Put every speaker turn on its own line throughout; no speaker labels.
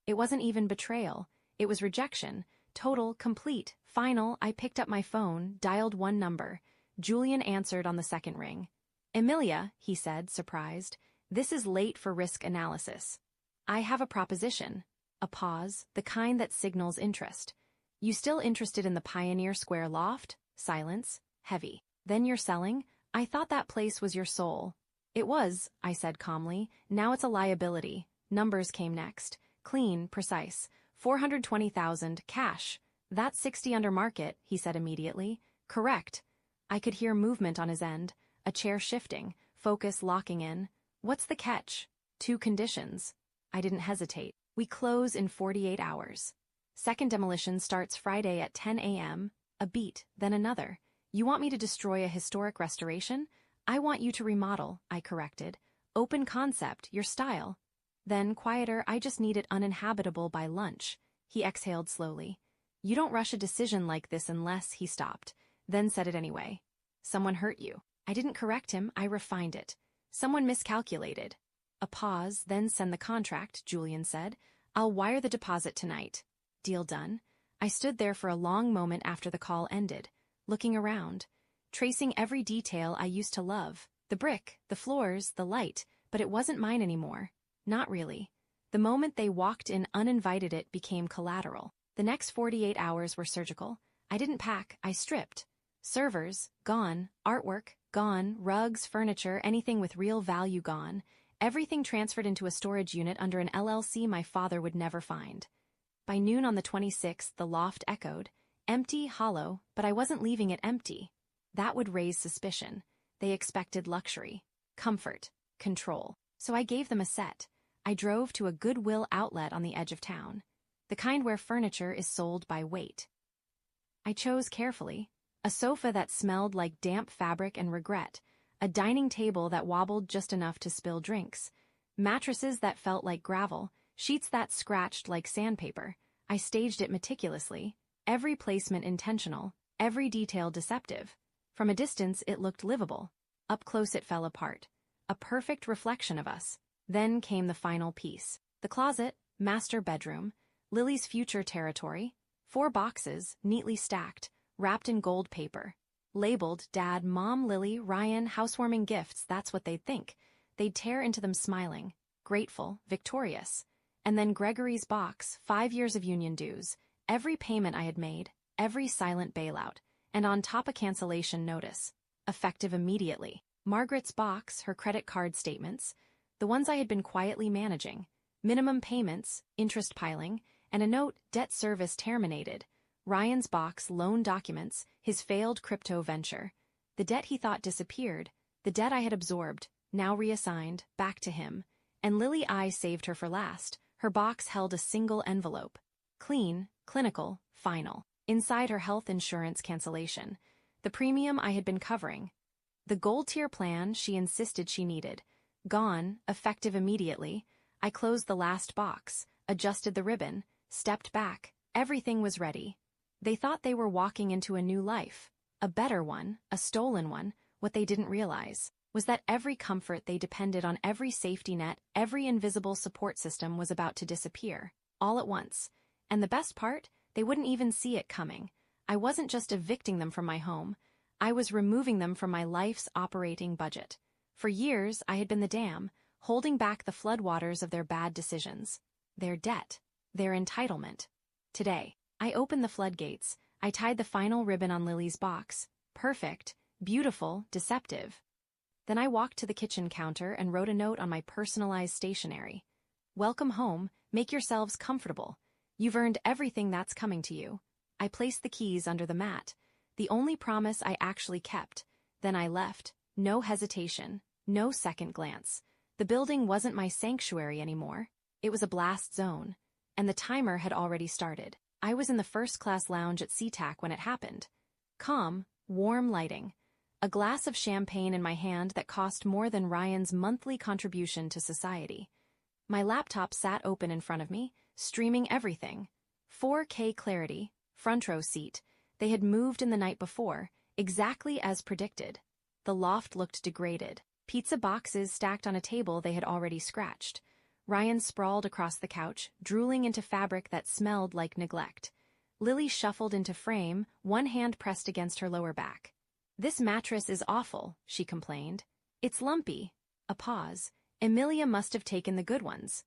It wasn't even betrayal. It was rejection. Total, complete, final. I picked up my phone, dialed one number. Julian answered on the second ring. "Emilia," he said, surprised, "this is late for risk analysis. I have a proposition." A pause, the kind that signals interest. "You still interested in the Pioneer Square loft?" Silence. Heavy. "Then you're selling? I thought that place was your soul." "It was," I said calmly. "Now it's a liability." Numbers came next. Clean, precise. 420,000, cash. "That's 60 under market," he said immediately. "Correct." I could hear movement on his end, a chair shifting, focus locking in. "What's the catch?" "Two conditions." I didn't hesitate. "We close in 48 hours. Second demolition starts Friday at 10 a.m. A beat, then another. "You want me to destroy a historic restoration?" "I want you to remodel," I corrected. "Open concept, your style." Then, quieter, "I just need it uninhabitable by lunch." He exhaled slowly. "You don't rush a decision like this unless," he stopped, then said it anyway. "Someone hurt you." I didn't correct him, I refined it. "Someone miscalculated." A pause, "Then send the contract," Julian said. "I'll wire the deposit tonight." Deal done. I stood there for a long moment after the call ended, looking around, tracing every detail I used to love. The brick, the floors, the light, but it wasn't mine anymore. Not really. The moment they walked in uninvited, it became collateral. The next 48 hours were surgical. I didn't pack, I stripped. Servers, gone. Artwork, gone. Rugs, furniture, anything with real value gone. Everything transferred into a storage unit under an LLC my father would never find. By noon on the 26th, the loft echoed. Empty, hollow, but I wasn't leaving it empty. That would raise suspicion. They expected luxury, comfort, control. So I gave them a set. I drove to a Goodwill outlet on the edge of town. The kind where furniture is sold by weight. I chose carefully. A sofa that smelled like damp fabric and regret. A dining table that wobbled just enough to spill drinks. Mattresses that felt like gravel. Sheets that scratched like sandpaper. I staged it meticulously. Every placement intentional. Every detail deceptive. From a distance, it looked livable. Up close, it fell apart. A perfect reflection of us. Then came the final piece. The closet, master bedroom, Lily's future territory. 4 boxes, neatly stacked, wrapped in gold paper. Labeled Dad, Mom, Lily, Ryan, housewarming gifts. That's what they'd think. They'd tear into them smiling, grateful, victorious. And then Gregory's box, 5 years of union dues, every payment I had made, every silent bailout, and on top a cancellation notice. Effective immediately. Margaret's box, her credit card statements, the ones I had been quietly managing, minimum payments, interest piling, and a note, debt service terminated. Ryan's box, loan documents, his failed crypto venture. The debt he thought disappeared, the debt I had absorbed, now reassigned, back to him. And Lily, I saved her for last. Her box held a single envelope. Clean, clinical, final. Inside, her health insurance cancellation. The premium I had been covering. The gold tier plan she insisted she needed. Gone, effective immediately. I closed the last box, adjusted the ribbon, stepped back. Everything was ready. They thought they were walking into a new life. A better one, a stolen one. What they didn't realize was that every comfort they depended on, every safety net, every invisible support system was about to disappear, all at once. And the best part, they wouldn't even see it coming. I wasn't just evicting them from my home. I was removing them from my life's operating budget. For years, I had been the dam, holding back the floodwaters of their bad decisions, their debt, their entitlement. Today, I opened the floodgates. I tied the final ribbon on Lily's box. Perfect, beautiful, deceptive. Then I walked to the kitchen counter and wrote a note on my personalized stationery. "Welcome home, make yourselves comfortable. You've earned everything that's coming to you." I placed the keys under the mat, the only promise I actually kept. Then I left, no hesitation, no second glance. The building wasn't my sanctuary anymore. It was a blast zone, and the timer had already started. I was in the first-class lounge at SeaTac when it happened. Calm, warm lighting. A glass of champagne in my hand that cost more than Ryan's monthly contribution to society. My laptop sat open in front of me, streaming everything. 4K clarity, front row seat. They had moved in the night before, exactly as predicted. The loft looked degraded. Pizza boxes stacked on a table they had already scratched. Ryan sprawled across the couch, drooling into fabric that smelled like neglect. Lily shuffled into frame, one hand pressed against her lower back. "This mattress is awful," she complained. "It's lumpy." A pause. "Emilia must have taken the good ones."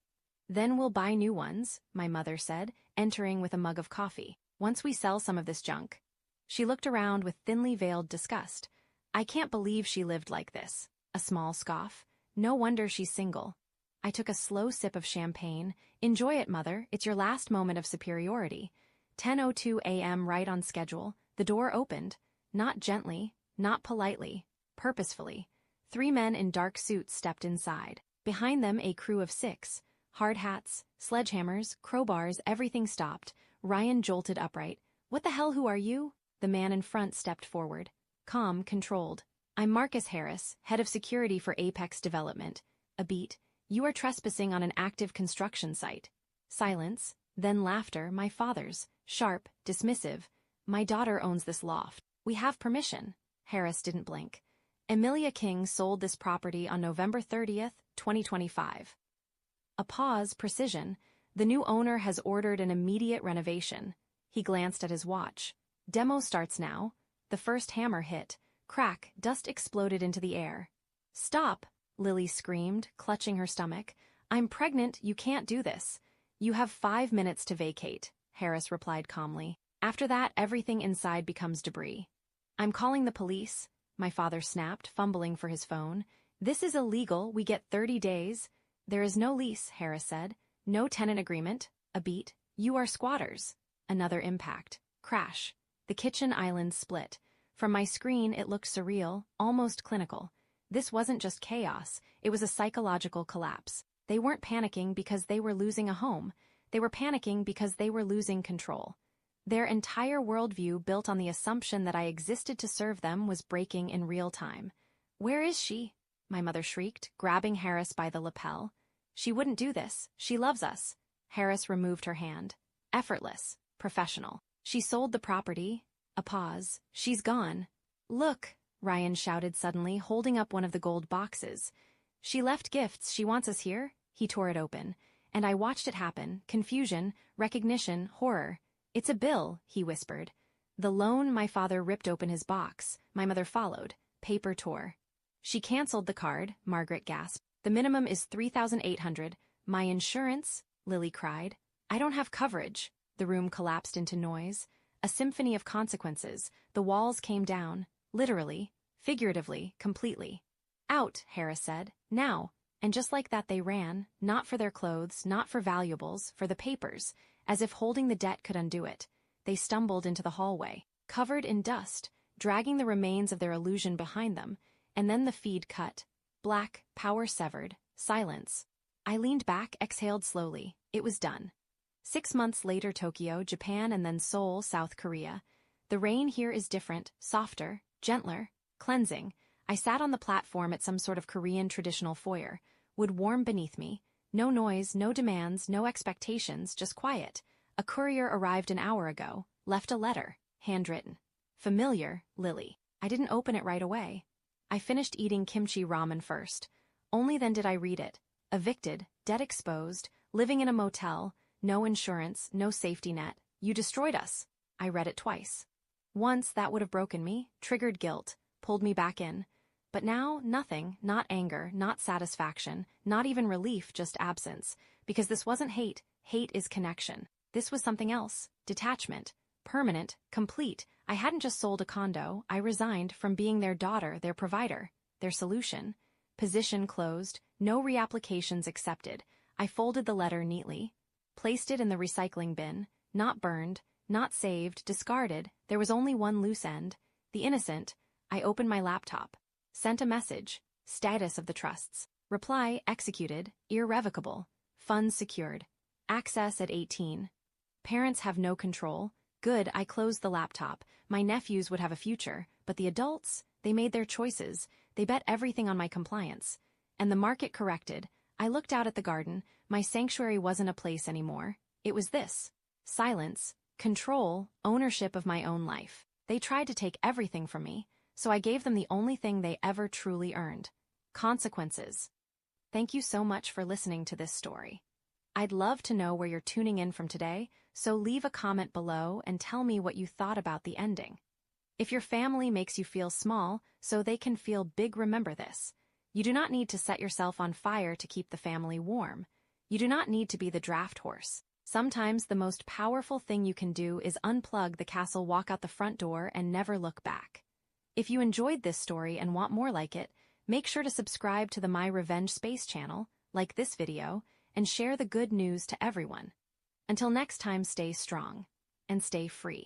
"Then we'll buy new ones," my mother said, entering with a mug of coffee. "Once we sell some of this junk." She looked around with thinly veiled disgust. "I can't believe she lived like this." A small scoff. "No wonder she's single." I took a slow sip of champagne. "Enjoy it, Mother. It's your last moment of superiority." 10:02 a.m. right on schedule. The door opened. Not gently, not politely, purposefully. 3 men in dark suits stepped inside. Behind them a crew of 6. Hard hats, sledgehammers, crowbars, everything stopped. Ryan jolted upright. "What the hell, who are you?" The man in front stepped forward. Calm, controlled. "I'm Marcus Harris, head of security for Apex Development." A beat. "You are trespassing on an active construction site." Silence, then laughter, my father's. Sharp, dismissive. "My daughter owns this loft. We have permission." Harris didn't blink. "Emilia King sold this property on November 30th, 2025. A pause, precision. "The new owner has ordered an immediate renovation." He glanced at his watch. "Demo starts now." The first hammer hit. Crack, dust exploded into the air. "Stop!" Lily screamed, clutching her stomach. "I'm pregnant, you can't do this." "You have 5 minutes to vacate," Harris replied calmly. "After that, everything inside becomes debris." "I'm calling the police," my father snapped, fumbling for his phone. "This is illegal, we get 30 days. "There is no lease," Harris said. "No tenant agreement." A beat. "You are squatters." Another impact. Crash. The kitchen island split. From my screen it looked surreal, almost clinical. This wasn't just chaos, it was a psychological collapse. They weren't panicking because they were losing a home. They were panicking because they were losing control. Their entire worldview built on the assumption that I existed to serve them was breaking in real time. "Where is she?" my mother shrieked, grabbing Harris by the lapel. "She wouldn't do this. She loves us." Harris removed her hand. Effortless. Professional. "She sold the property." A pause. "She's gone." "Look," Ryan shouted suddenly, holding up one of the gold boxes. "She left gifts. She wants us here." He tore it open. And I watched it happen. Confusion, recognition, horror. "It's a bill," he whispered. The loan. My father ripped open his box. My mother followed. Paper tore. "She canceled the card," Margaret gasped. "The minimum is $3,800. "My insurance," Lily cried. "I don't have coverage." The room collapsed into noise. A symphony of consequences. The walls came down. Literally, figuratively, completely. "Out," Harris said. "Now." And just like that they ran, not for their clothes, not for valuables, for the papers, as if holding the debt could undo it. They stumbled into the hallway, covered in dust, dragging the remains of their illusion behind them, and then the feed cut. Black, power severed, silence. I leaned back, exhaled slowly. It was done. 6 months later, Tokyo, Japan, and then Seoul, South Korea. The rain here is different, softer, gentler, cleansing. I sat on the platform at some sort of Korean traditional foyer. Wood warm beneath me. No noise, no demands, no expectations, just quiet. A courier arrived an hour ago, left a letter, handwritten. Familiar, Lily. I didn't open it right away. I finished eating kimchi ramen first. Only then did I read it. Evicted, debt exposed, living in a motel, no insurance, no safety net. You destroyed us. I read it twice. Once that would have broken me, triggered guilt, pulled me back in. But now, nothing, not anger, not satisfaction, not even relief, just absence. Because this wasn't hate. Hate is connection. This was something else. Detachment. Permanent, complete. I hadn't just sold a condo. I resigned from being their daughter, their provider, their solution. Position closed. No reapplications accepted. I folded the letter neatly. Placed it in the recycling bin. Not burned. Not saved. Discarded. There was only one loose end. The innocent. I opened my laptop. Sent a message. Status of the trusts. Reply executed. Irrevocable. Funds secured. Access at 18. Parents have no control. Good, I closed the laptop. My nephews would have a future, but the adults, they made their choices. They bet everything on my compliance. And the market corrected. I looked out at the garden. My sanctuary wasn't a place anymore. It was this. Silence, control, ownership of my own life. They tried to take everything from me, so I gave them the only thing they ever truly earned. Consequences. thank you so much for listening to this story. I'd love to know where you're tuning in from today, so leave a comment below and tell me what you thought about the ending. If your family makes you feel small, so they can feel big, remember this. You do not need to set yourself on fire to keep the family warm. You do not need to be the draft horse. Sometimes the most powerful thing you can do is unplug the castle, walk out the front door, and never look back. If you enjoyed this story and want more like it, make sure to subscribe to the My Revenge Space channel, like this video, and share the good news to everyone. Until next time, stay strong and stay free.